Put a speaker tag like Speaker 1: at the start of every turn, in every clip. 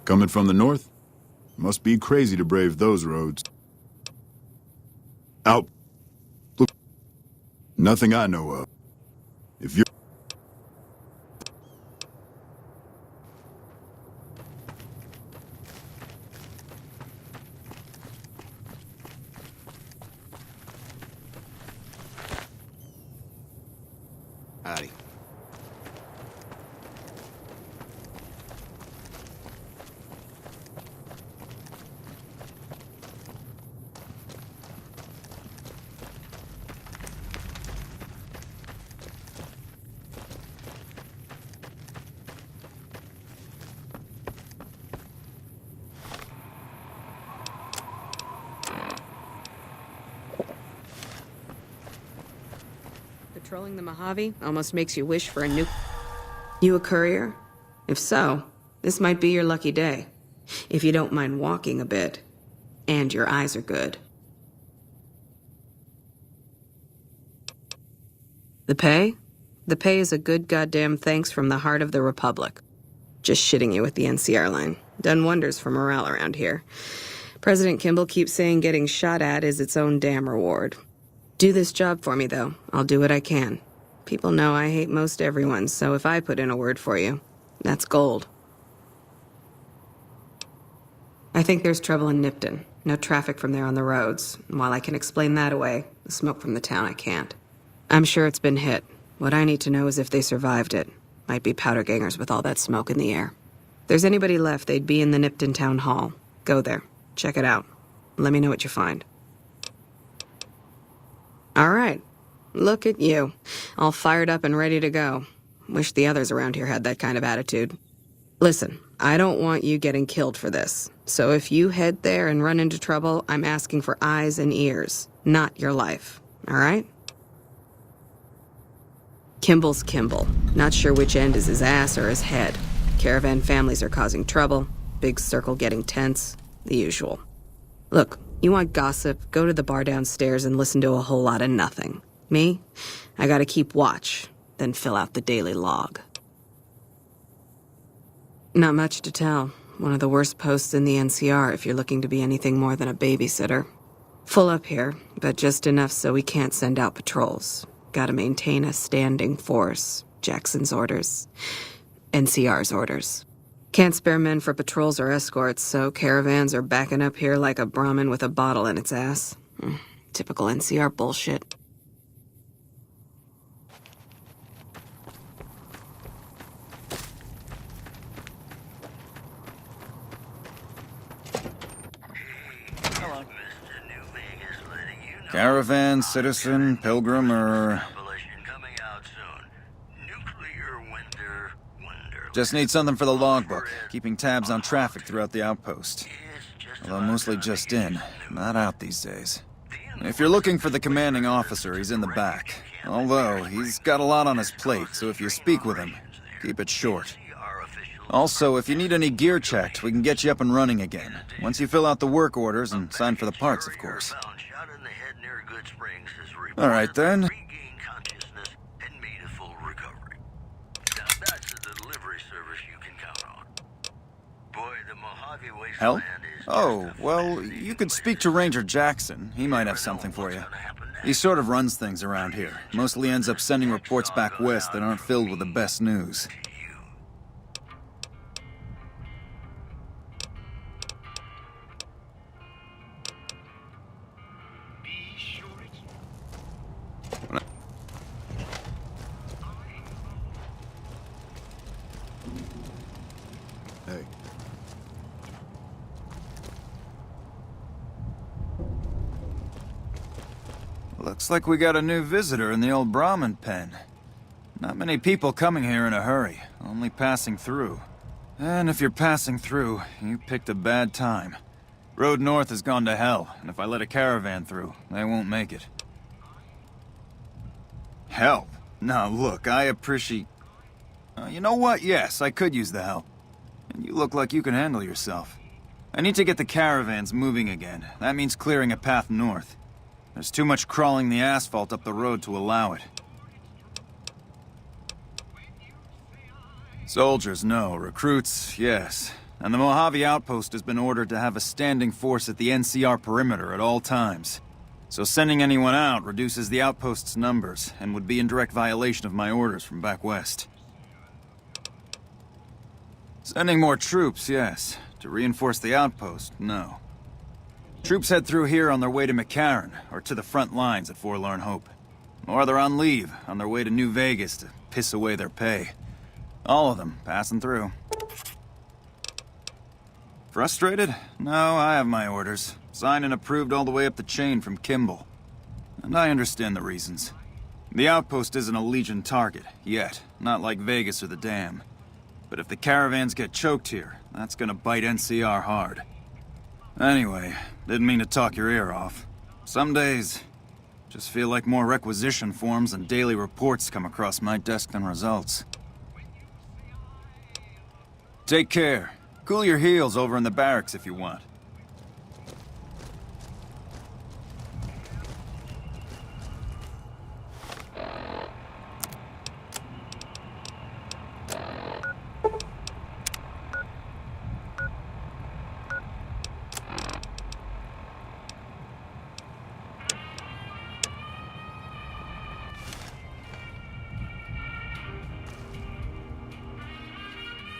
Speaker 1: Coming from the north? Must be crazy to brave those roads. Out. Look. Nothing I know of. If you're...
Speaker 2: Howdy.
Speaker 3: Patrolling the Mojave almost makes you wish for a new... You a courier? If so, this might be your lucky day. If you don't mind walking a bit. And your eyes are good. The pay? The pay is a good goddamn thanks from the heart of the Republic. Just shitting you with the NCR line. Done wonders for morale around here. President Kimball keeps saying getting shot at is its own damn reward. Do this job for me, though. I'll do what I can. People know I hate most everyone, so if I put in a word for you, that's gold. I think there's trouble in Nipton. No traffic from there on the roads. And while I can explain that away, the smoke from the town I can't. I'm sure it's been hit. What I need to know is if they survived it. Might be powder gangers with all that smoke in the air. If there's anybody left, they'd be in the Nipton Town Hall. Go there. Check it out. Let me know what you find. All right. Look at you. All fired up and ready to go. Wish the others around here had that kind of attitude. Listen, I don't want you getting killed for this. So if you head there and run into trouble, I'm asking for eyes and ears, not your life. All right? Kimball's Kimball. Not sure which end is his ass or his head. Caravan families are causing trouble. Big circle getting tense. The usual. Look, you want gossip, go to the bar downstairs and listen to a whole lot of nothing. Me? I gotta keep watch, then fill out the daily log. Not much to tell. One of the worst posts in the NCR if you're looking to be anything more than a babysitter. Full up here, but just enough so we can't send out patrols. Gotta maintain a standing force. Jackson's orders. NCR's orders. Can't spare men for patrols or escorts, so caravans are backing up here like a Brahmin with a bottle in its ass. Typical NCR bullshit.
Speaker 4: Caravan, citizen, pilgrim, or... Just need something for the logbook, keeping tabs on traffic throughout the outpost. Although mostly just in, not out these days. If you're looking for the commanding officer, he's in the back. Although, he's got a lot on his plate, so if you speak with him, keep it short. Also, if you need any gear checked, we can get you up and running again. Once you fill out the work orders and sign for the parts, of course. Alright then. Help? Oh, well, you could speak to Ranger Jackson. He might have something for you. He sort of runs things around here. Mostly ends up sending reports back west that aren't filled with the best news.
Speaker 1: Hey.
Speaker 4: Looks like we got a new visitor in the old Brahmin pen. Not many people coming here in a hurry, only passing through. And if you're passing through, you picked a bad time. Road north has gone to hell, and if I let a caravan through, they won't make it. Help? Now look, I appreciate... you know what? Yes, I could use the help. And you look like you can handle yourself. I need to get the caravans moving again. That means clearing a path north. There's too much crawling the asphalt up the road to allow it. Soldiers, no. Recruits, yes. and the Mojave outpost has been ordered to have a standing force at the NCR perimeter at all times. So sending anyone out reduces the outpost's numbers, and would be in direct violation of my orders from back west. Sending more troops, yes. To reinforce the outpost, no. Troops head through here on their way to McCarran, or to the front lines at Forlorn Hope. Or they're on leave, on their way to New Vegas to piss away their pay. All of them passing through. Frustrated? No, I have my orders. Signed and approved all the way up the chain from Kimball. And I understand the reasons. The outpost isn't a Legion target, yet. Not like Vegas or the Dam. But if the caravans get choked here, that's gonna bite NCR hard. Anyway, didn't mean to talk your ear off. Some days, just feel like more requisition forms and daily reports come across my desk than results. Take care. Cool your heels over in the barracks if you want.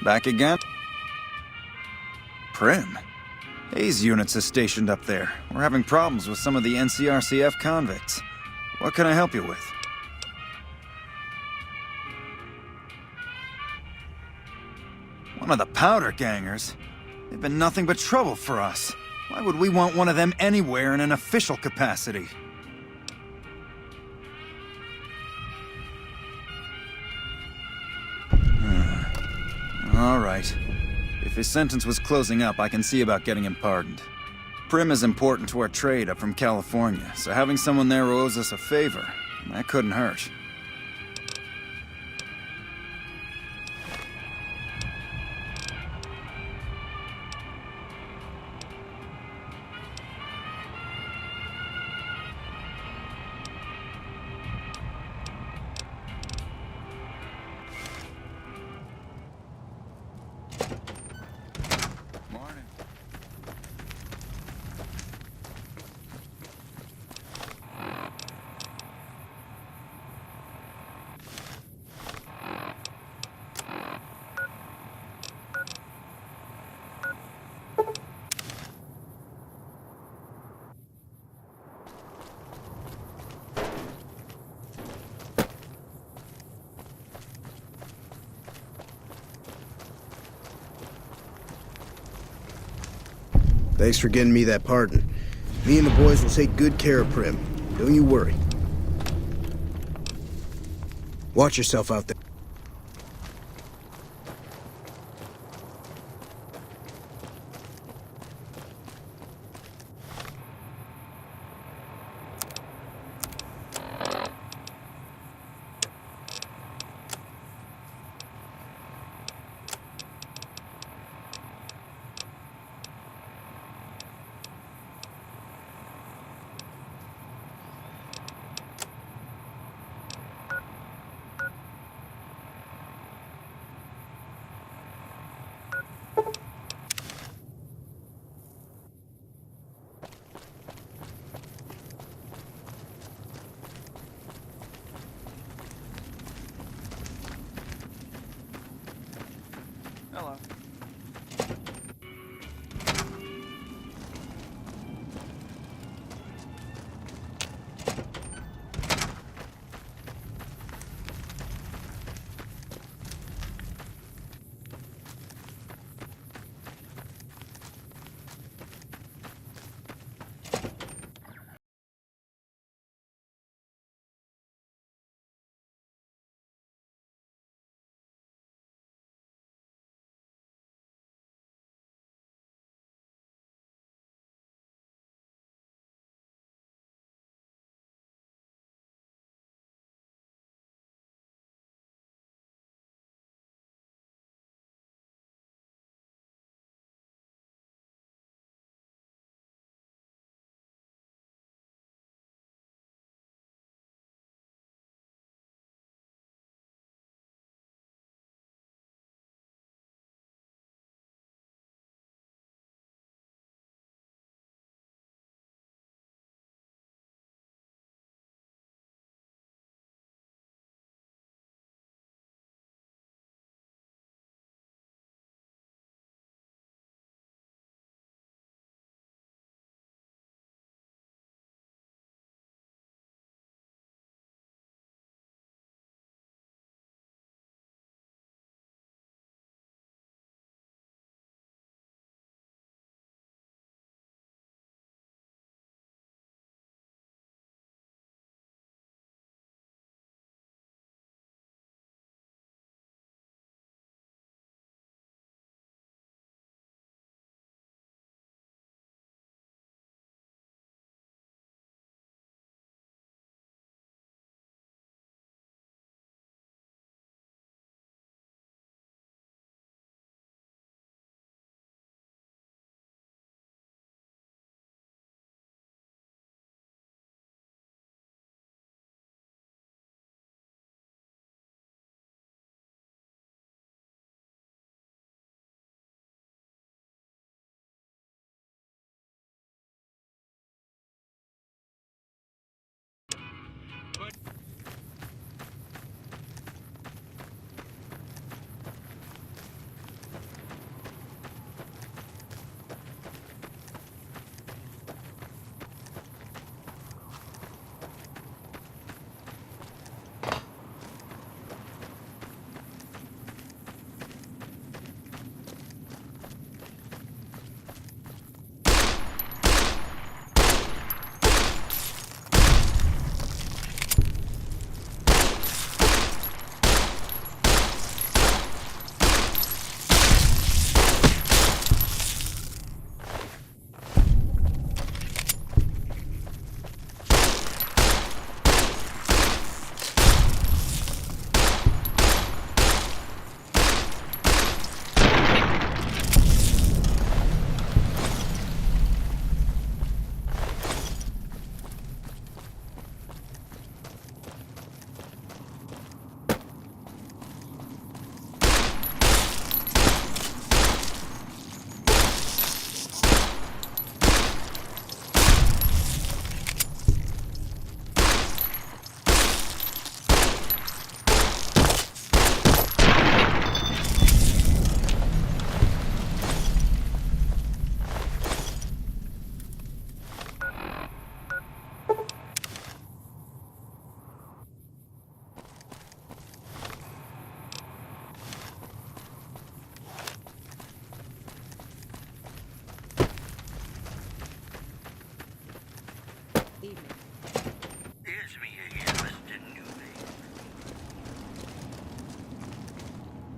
Speaker 4: Back again? Prim? Hayes units is stationed up there. We're having problems with some of the NCRCF convicts. What can I help you with? One of the powder gangers? They've been nothing but trouble for us. Why would we want one of them anywhere in an official capacity? All right. If his sentence was closing up, I can see about getting him pardoned. Prim is important to our trade up from California, so having someone there who owes us a favor, that couldn't hurt.
Speaker 2: Thanks for getting me that pardon. Me and the boys will take good care of Prim. Don't you worry. Watch yourself out there.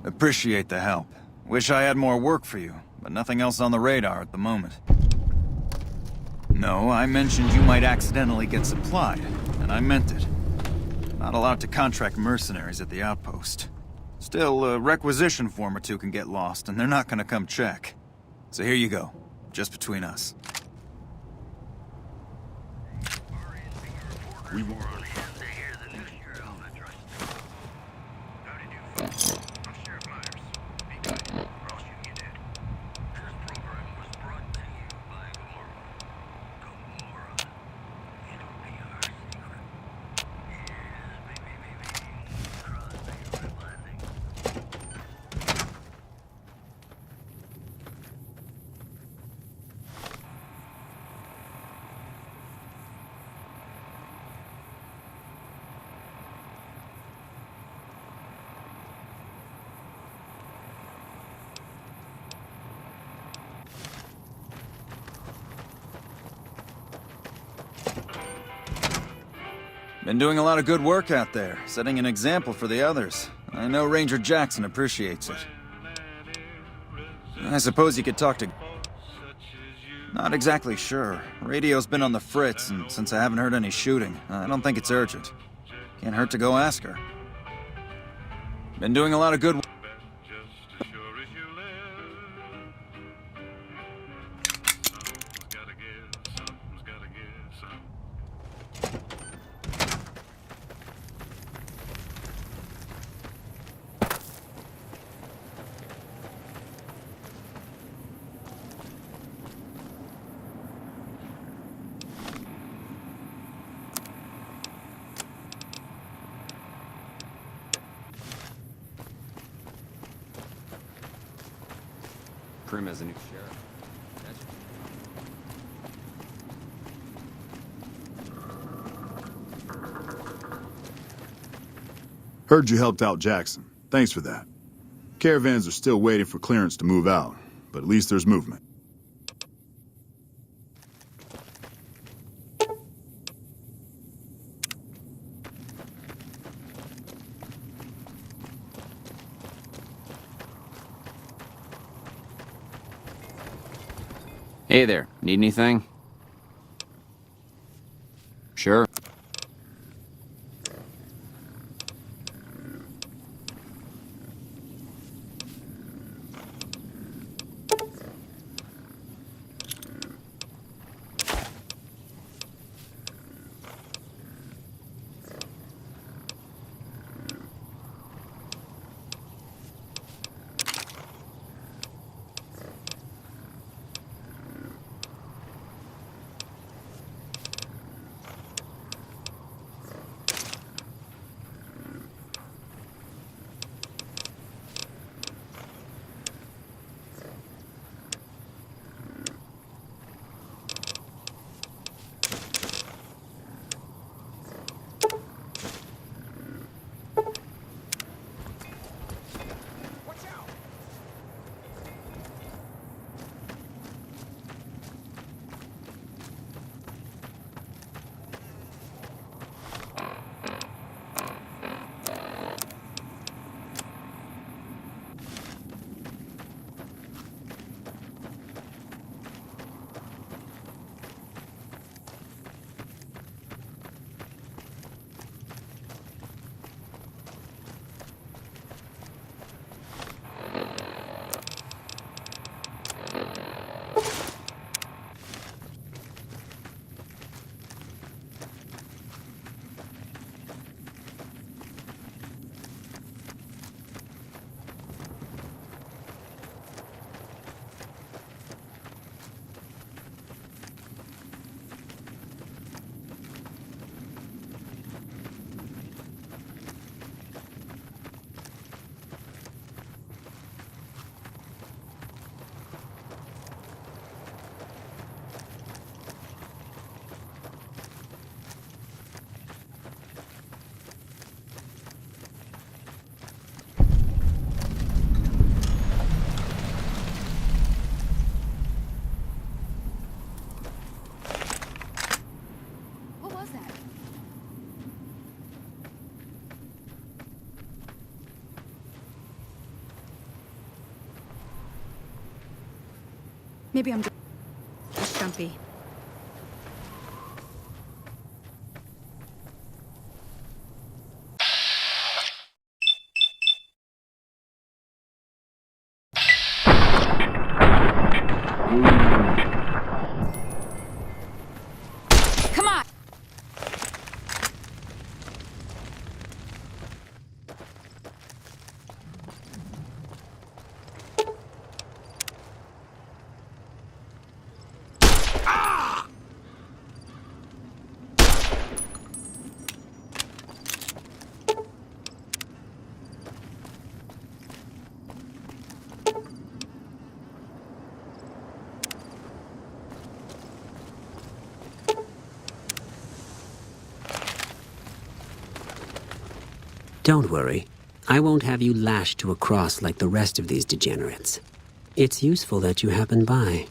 Speaker 4: Appreciate the help. Wish I had more work for you, but nothing else on the radar at the moment. No, I mentioned you might accidentally get supplied, and I meant it. Not allowed to contract mercenaries at the outpost. Still, a requisition form or two can get lost, and they're not gonna come check. So here you go, just between us.
Speaker 1: We won't.
Speaker 4: Been doing a lot of good work out there, setting an example for the others. I know Ranger Jackson appreciates it. I suppose you could talk to... Not exactly sure. Radio's been on the fritz, and since I haven't heard any shooting, I don't think it's urgent. Can't hurt to go ask her. Been doing a lot of good work.
Speaker 5: Prim as a new sheriff.
Speaker 1: Heard you helped out Jackson. Thanks for that. Caravans are still waiting for clearance to move out, but at least there's movement.
Speaker 5: Hey there, need anything? Sure.
Speaker 6: Maybe I'm just jumpy. Come on!
Speaker 7: Don't worry. I won't have you lashed to a cross like the rest of these degenerates. It's useful that you happened by.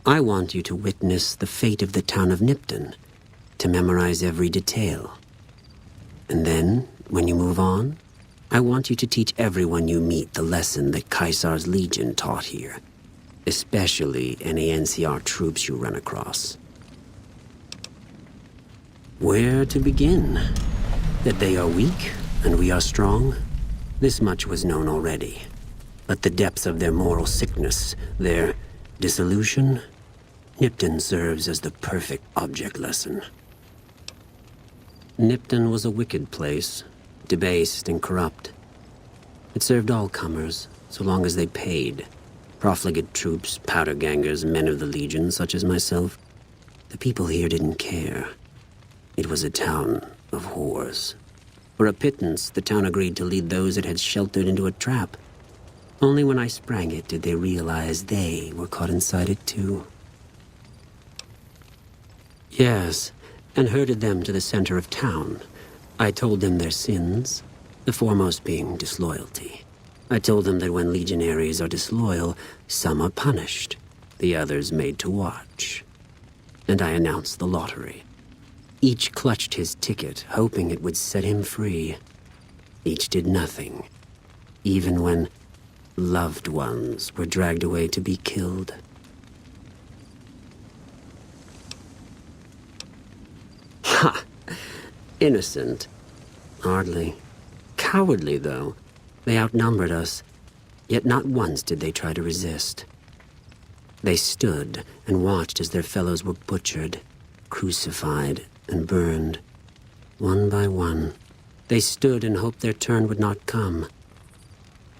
Speaker 7: I want you to witness the fate of the town of Nipton, to memorize every detail. And then, when you move on, I want you to teach everyone you meet the lesson that Caesar's Legion taught here, especially any NCR troops you run across. Where to begin? That they are weak and we are strong? This much was known already. But the depths of their moral sickness, their dissolution, Nipton serves as the perfect object lesson. Nipton was a wicked place, debased and corrupt. It served all comers, so long as they paid. Profligate troops, powder gangers, men of the Legion, such as myself. The people here didn't care. It was a town of whores. For a pittance, the town agreed to lead those it had sheltered into a trap. Only when I sprang it did they realize they were caught inside it too. Yes, and herded them to the center of town. I told them their sins, the foremost being disloyalty. I told them that when legionaries are disloyal, some are punished, the others made to watch. And I announced the lottery. Each clutched his ticket, hoping it would set him free. Each did nothing, even when loved ones were dragged away to be killed. Ha! Innocent. Hardly. Cowardly, though. They outnumbered us, yet not once did they try to resist. They stood and watched as their fellows were butchered, crucified, and burned. One by one, they stood and hoped their turn would not come.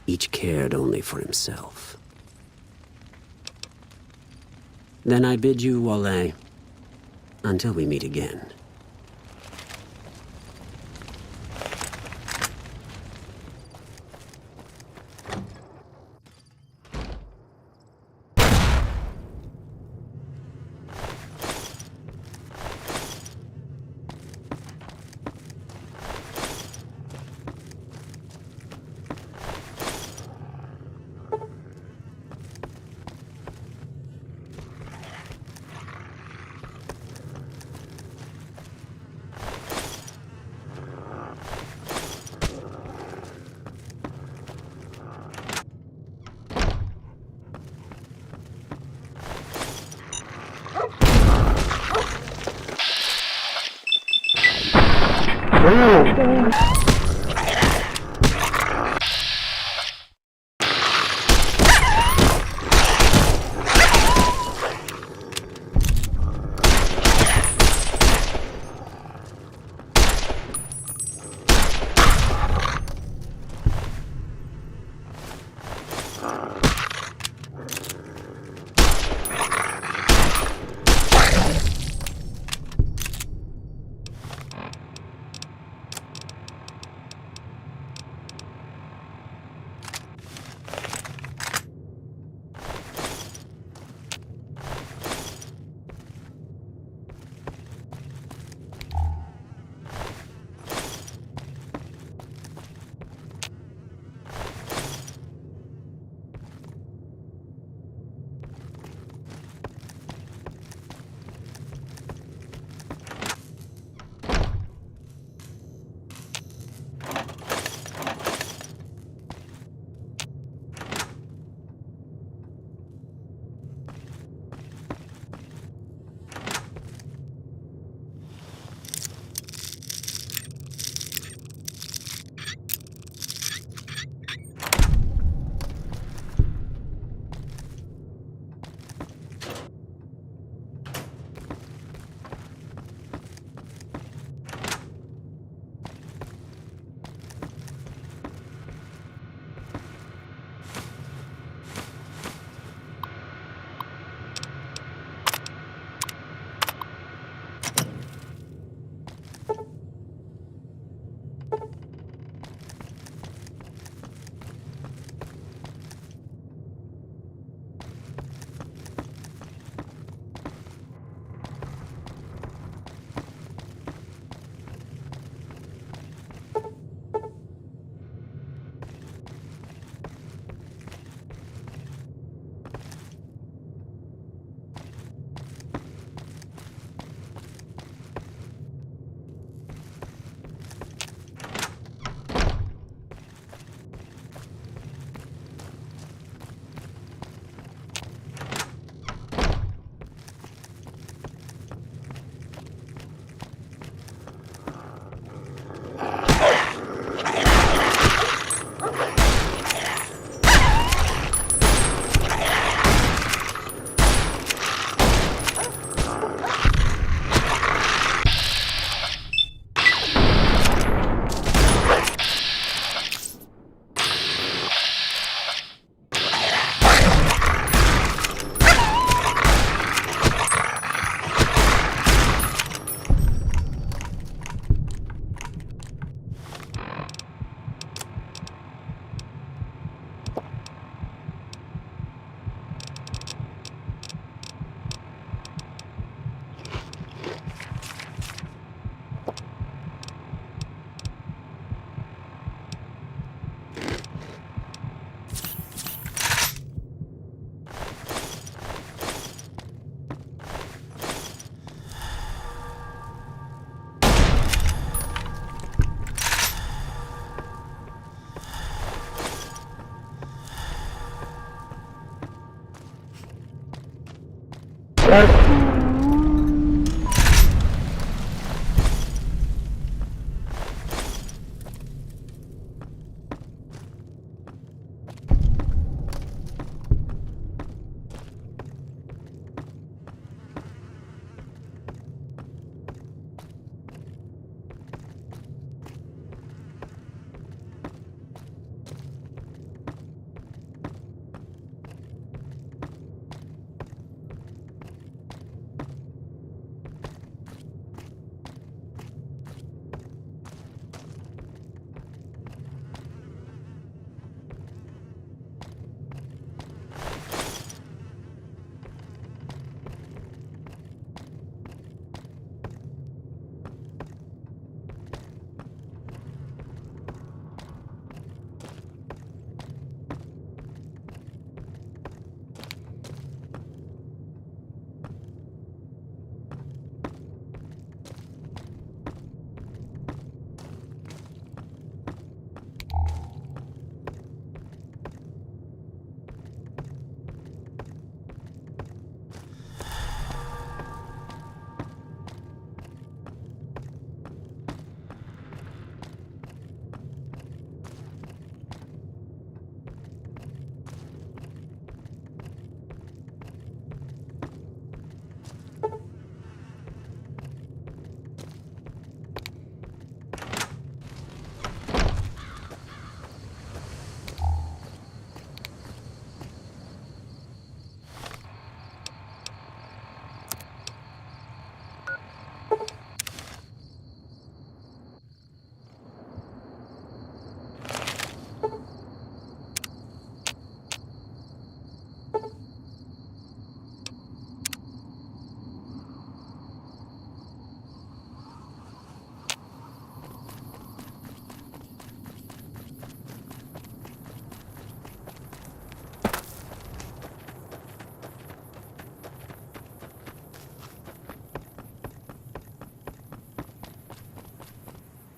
Speaker 7: Each cared only for himself. Then I bid you, Wale, until we meet again.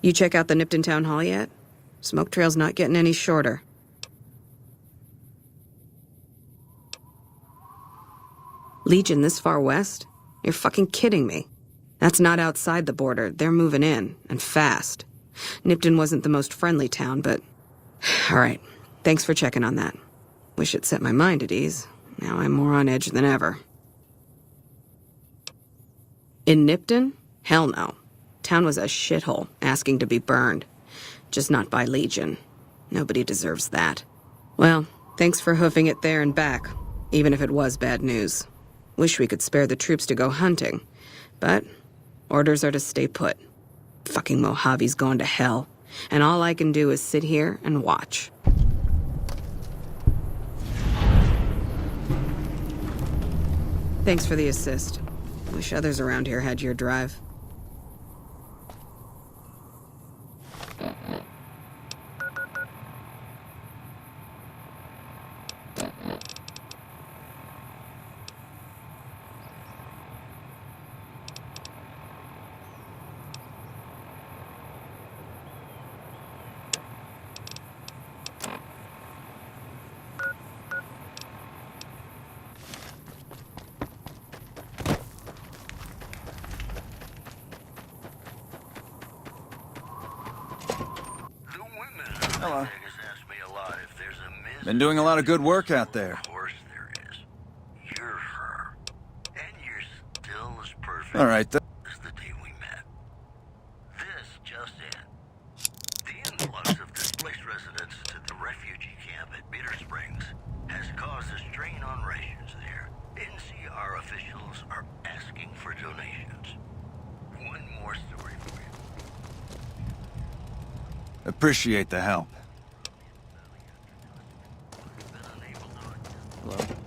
Speaker 3: You check out the Nipton Town Hall yet? Smoke trail's not getting any shorter. Legion this far west? You're fucking kidding me. That's not outside the border. They're moving in, and fast. Nipton wasn't the most friendly town, but... Alright, thanks for checking on that. Wish it set my mind at ease. Now I'm more on edge than ever. In Nipton? Hell no. Town was a shithole, asking to be burned. Just not by Legion. Nobody deserves that. Well, thanks for hoofing it there and back, even if it was bad news. Wish we could spare the troops to go hunting. But orders are to stay put. Fucking Mojave's going to hell. And all I can do is sit here and watch. Thanks for the assist. Wish others around here had your drive.
Speaker 4: Hello. Been doing a lot of good work out there.
Speaker 8: Of course there is. You're her. And you're still as perfect
Speaker 4: All right,
Speaker 8: as the day we met. This just in. The influx of displaced residents to the refugee camp at Bitter Springs has caused a strain on rations there. NCR officials are asking for donations. One more story for you.
Speaker 4: appreciate the help. Hello?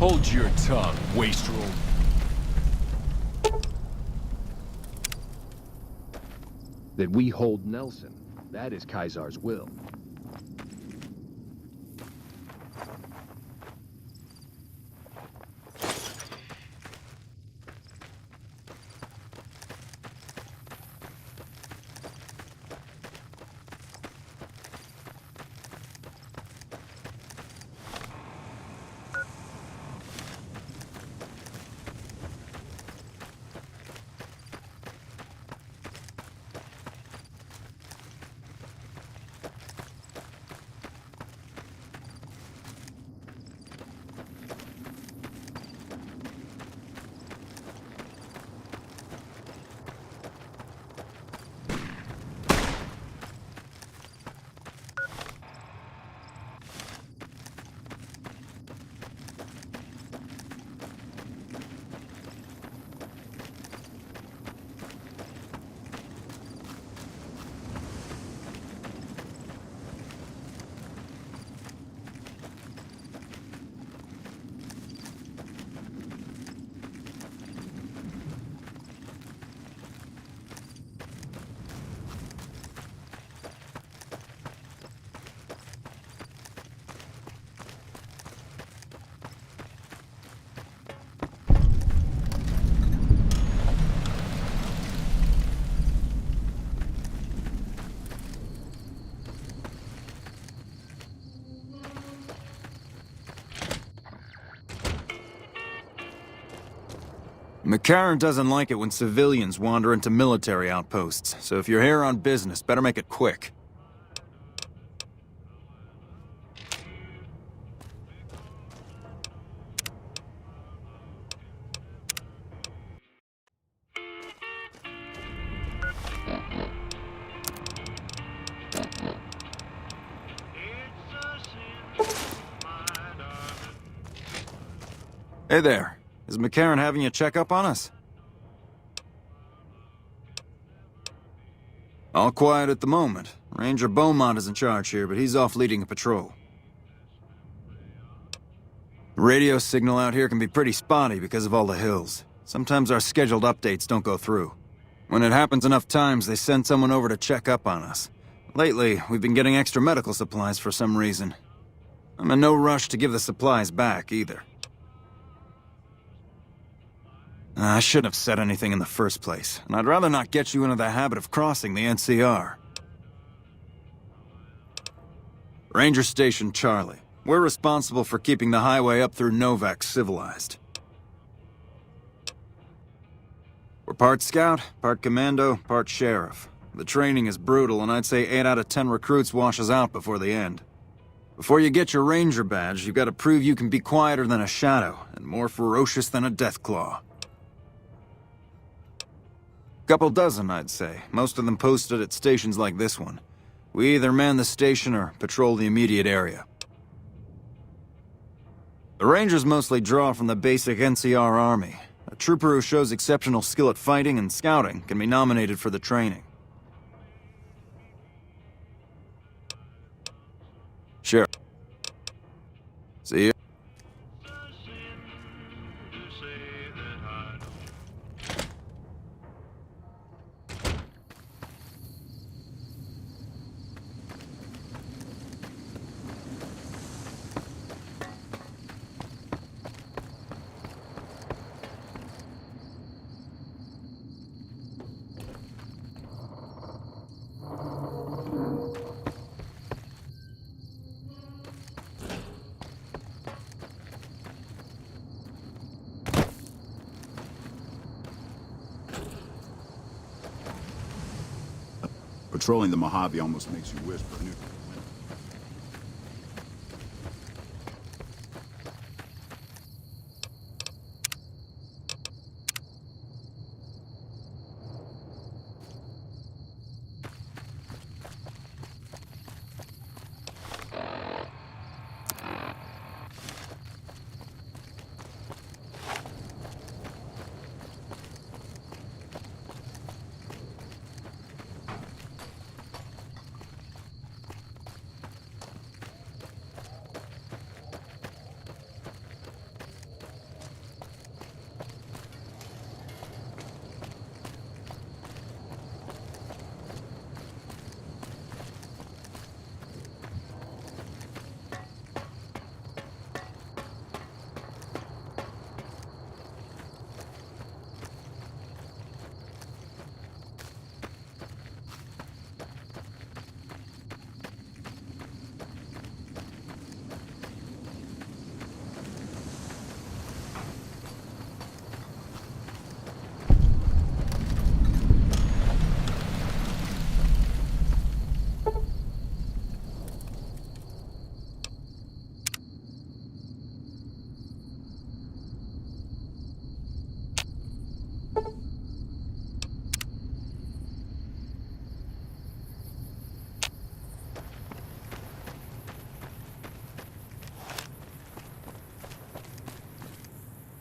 Speaker 9: Hold your tongue, wastrel.
Speaker 10: That we hold Nelson. That is Kaisar's will.
Speaker 4: McCarran doesn't like it when civilians wander into military outposts, so if you're here on business, better make it quick. Hey there. Is McCarran having you check up on us? All quiet at the moment. Ranger Beaumont is in charge here, but he's off leading a patrol. The radio signal out here can be pretty spotty because of all the hills. Sometimes our scheduled updates don't go through. When it happens enough times, they send someone over to check up on us. Lately, we've been getting extra medical supplies for some reason. I'm in no rush to give the supplies back, either. I shouldn't have said anything in the first place, and I'd rather not get you into the habit of crossing the NCR. Ranger Station Charlie. We're responsible for keeping the highway up through Novak civilized. We're part scout, part commando, part sheriff. The training is brutal, and I'd say 8 out of 10 recruits washes out before the end. Before you get your ranger badge, you've got to prove you can be quieter than a shadow, and more ferocious than a deathclaw. Couple dozen, I'd say. Most of them posted at stations like this one. We either man the station or patrol the immediate area. The Rangers mostly draw from the basic NCR army. A trooper who shows exceptional skill at fighting and scouting can be nominated for the training. Sure. See you.
Speaker 1: Patrolling the Mojave almost makes you wish for a new...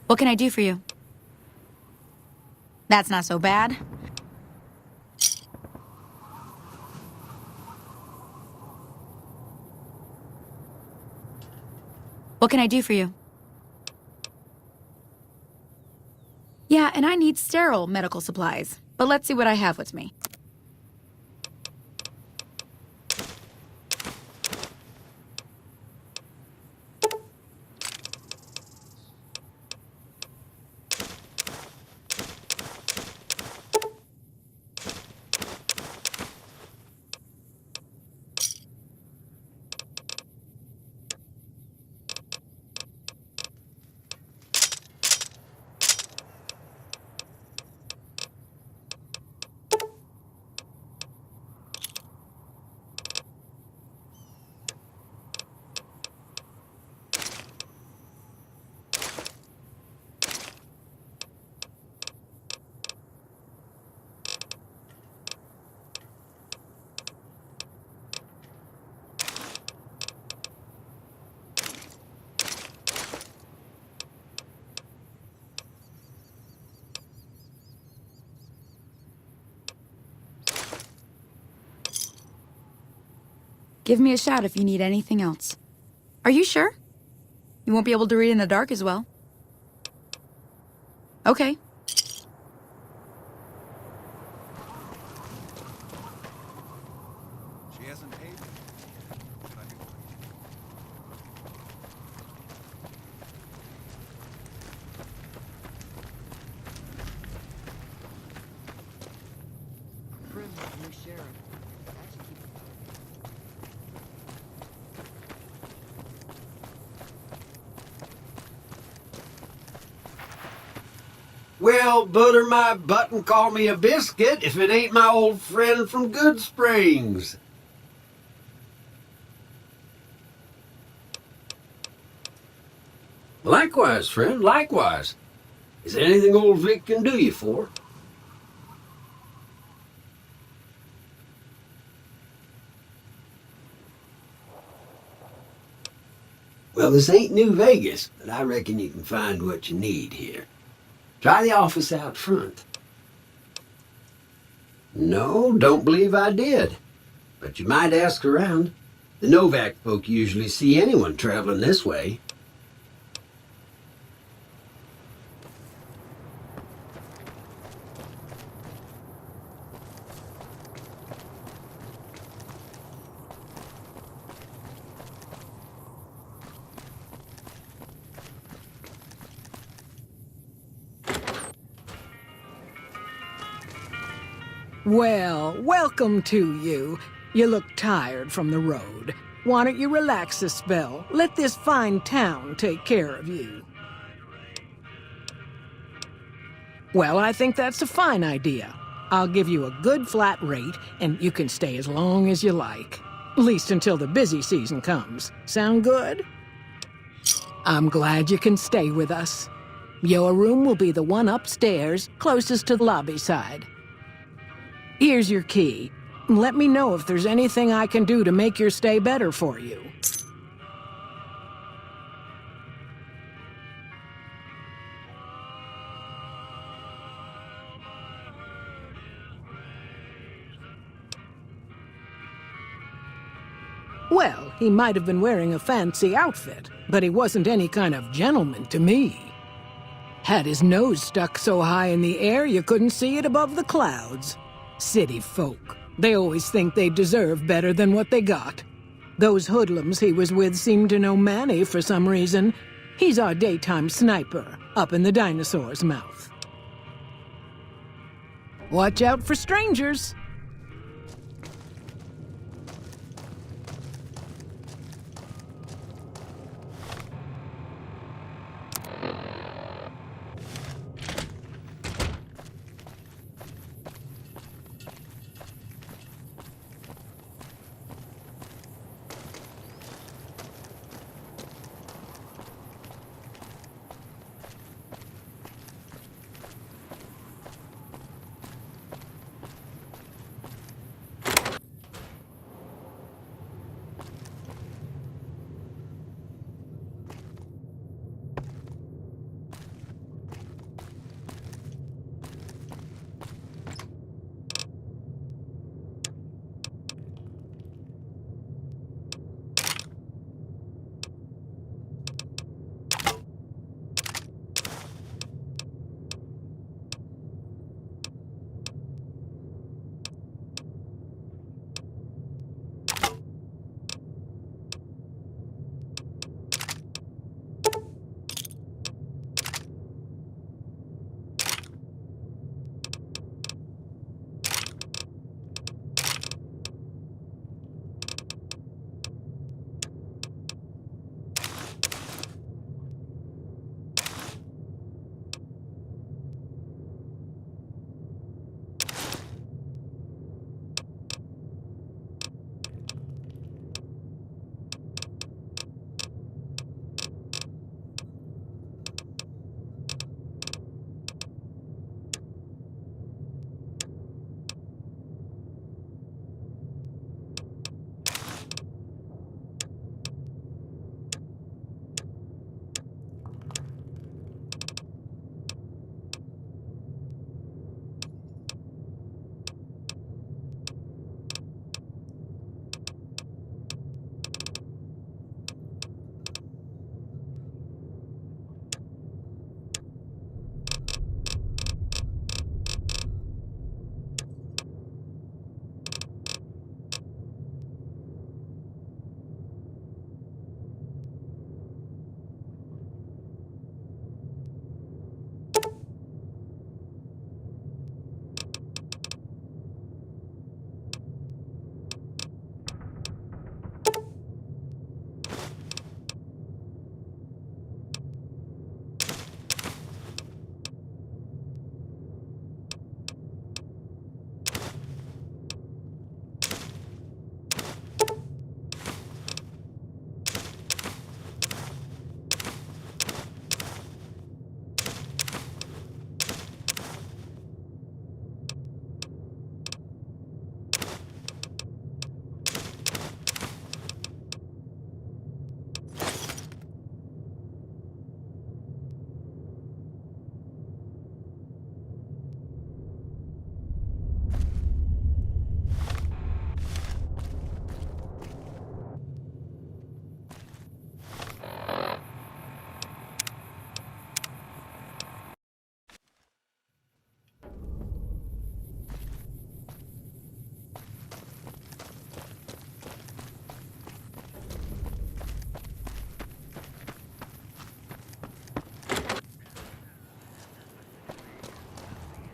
Speaker 6: What can I do for you? That's not so bad. What can I do for you? Yeah, and I need sterile medical supplies. But let's see what I have with me. Give me a shout if you need anything else. Are you sure? You won't be able to read in the dark as well. Okay.
Speaker 4: She hasn't paid me.
Speaker 10: Well, butter my butt and call me a biscuit if it ain't my old friend from Good Springs. Likewise, friend, likewise. Is there anything old Vic can do you for? Well, this ain't New Vegas, but I reckon you can find what you need here. Try the office out front. No, don't believe I did. But you might ask around. The Novak folk usually see anyone traveling this way.
Speaker 11: Well, welcome to you. You look tired from the road. Why don't you relax a spell? Let this fine town take care of you. Well, I think that's a fine idea. I'll give you a good flat rate, and you can stay as long as you like. At least until the busy season comes. Sound good? I'm glad you can stay with us. Your room will be the one upstairs, closest to the lobby side. Here's your key. Let me know if there's anything I can do to make your stay better for you. Well, he might have been wearing a fancy outfit, but he wasn't any kind of gentleman to me. Had his nose stuck so high in the air you couldn't see it above the clouds. City folk. They always think they deserve better than what they got. Those hoodlums he was with seem to know Manny for some reason. He's our daytime sniper, up in the dinosaur's mouth. Watch out for strangers.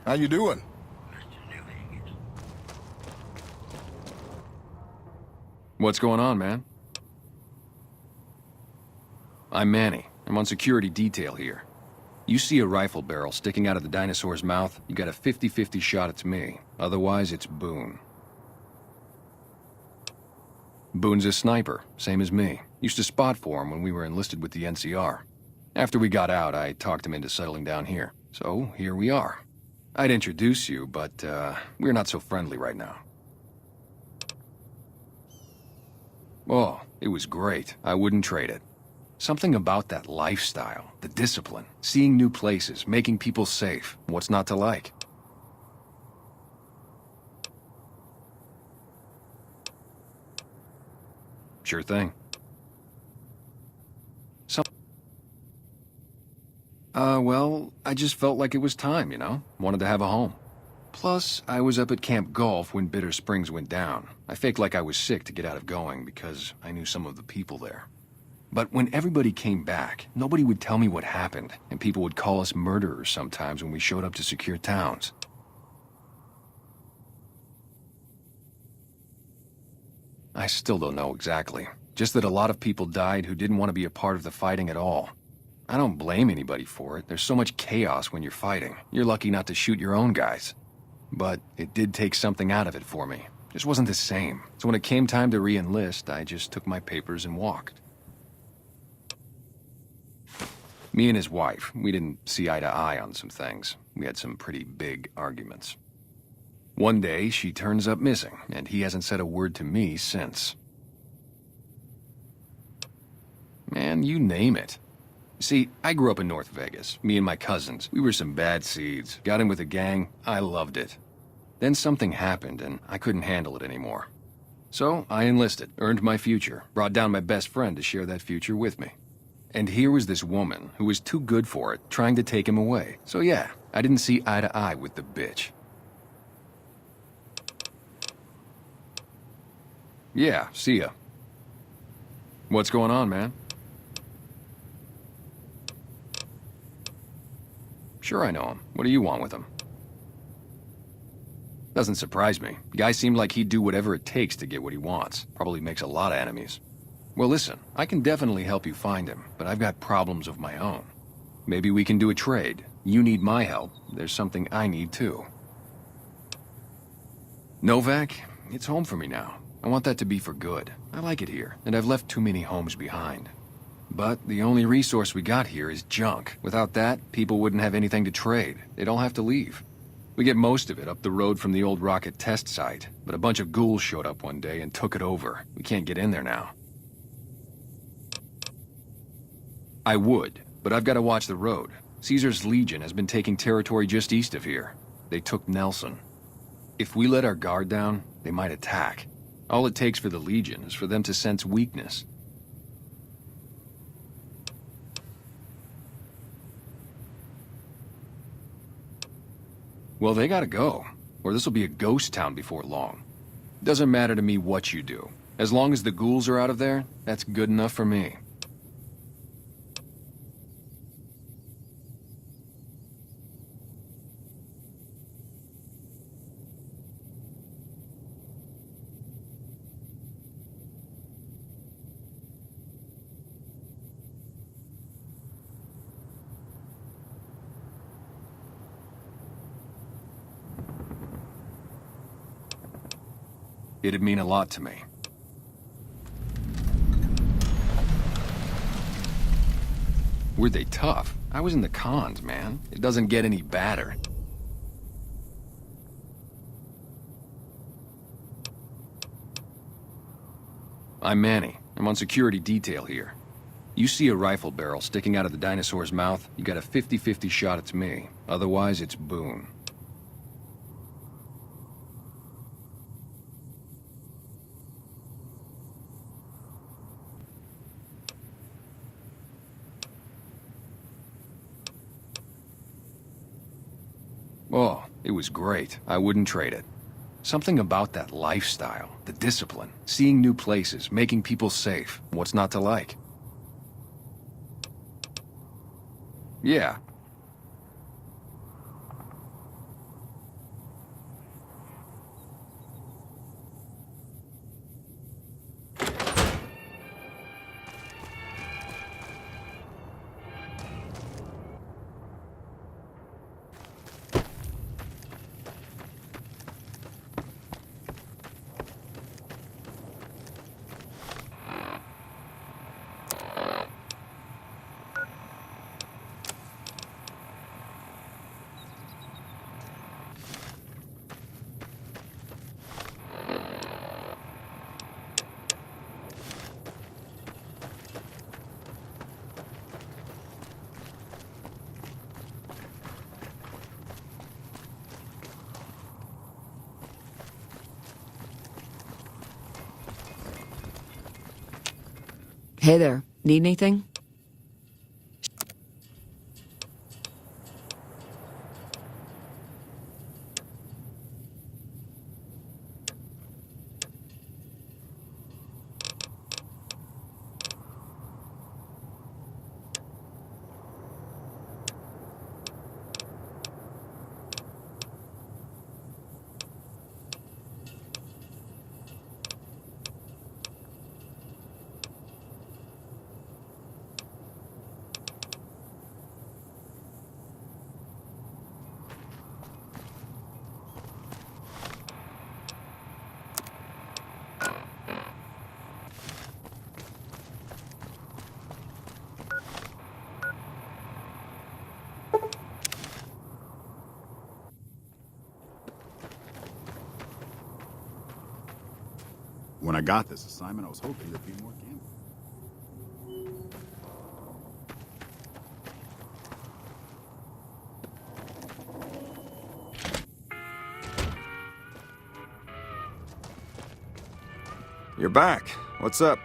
Speaker 9: How you doing?
Speaker 5: What's going on, man? I'm Manny. I'm on security detail here. You see a rifle barrel sticking out of the dinosaur's mouth, you got a 50-50 shot it's me. Otherwise, it's Boone. Boone's a sniper, same as me. Used to spot for him when we were enlisted with the NCR. After we got out, I talked him into settling down here. So, here we are. I'd introduce you, but, we're not so friendly right now. Oh, it was great. I wouldn't trade it. Something about that lifestyle, the discipline, seeing new places, making people safe. What's not to like? Sure thing. Well, I just felt like it was time, you know? Wanted to have a home. Plus, I was up at Camp Golf when Bitter Springs went down. I faked like I was sick to get out of going because I knew some of the people there. But when everybody came back, nobody would tell me what happened, and people would call us murderers sometimes when we showed up to secure towns. I still don't know exactly. Just that a lot of people died who didn't want to be a part of the fighting at all. I don't blame anybody for it. There's so much chaos when you're fighting. You're lucky not to shoot your own guys. But it did take something out of it for me. Just wasn't the same. So when it came time to re-enlist, I just took my papers and walked. Me and his wife, we didn't see eye to eye on some things. We had some pretty big arguments. One day, she turns up missing, and he hasn't said a word to me since. Man, you name it. See, I grew up in North Vegas. Me and my cousins, we were some bad seeds. Got in with a gang, I loved it. Then something happened, and I couldn't handle it anymore. So, I enlisted, earned my future, brought down my best friend to share that future with me. And here was this woman who was too good for it, trying to take him away. So yeah, I didn't see eye to eye with the bitch. Yeah, see ya. What's going on, man? Sure I know him. What do you want with him? Doesn't surprise me. Guy seemed like he'd do whatever it takes to get what he wants. Probably makes a lot of enemies. Well, listen, I can definitely help you find him, but I've got problems of my own. Maybe we can do a trade. You need my help. There's something I need too. Novak, it's home for me now. I want that to be for good. I like it here, and I've left too many homes behind. But the only resource we got here is junk. Without that, people wouldn't have anything to trade. They'd all have to leave. We get most of it up the road from the old rocket test site, but a bunch of ghouls showed up one day and took it over. We can't get in there now. I would, but I've got to watch the road. Caesar's Legion has been taking territory just east of here. They took Nelson. If we let our guard down, they might attack. All it takes for the Legion is for them to sense weakness. Well, they gotta go, or this'll be a ghost town before long. Doesn't matter to me what you do. As long as the ghouls are out of there, that's good enough for me. It'd mean a lot to me. Were they tough? I was in the cons, man. It doesn't get any badder. I'm Manny. I'm on security detail here. You see a rifle barrel sticking out of the dinosaur's mouth, you got a 50-50 shot it's me. Otherwise, it's Boone. Oh, it was great. I wouldn't trade it. Something about that lifestyle, the discipline, seeing new places, making people safe. What's not to like? Yeah.
Speaker 12: Hey there. Need anything?
Speaker 1: When I got this assignment, I was hoping there'd be more gambling.
Speaker 4: You're back. What's up?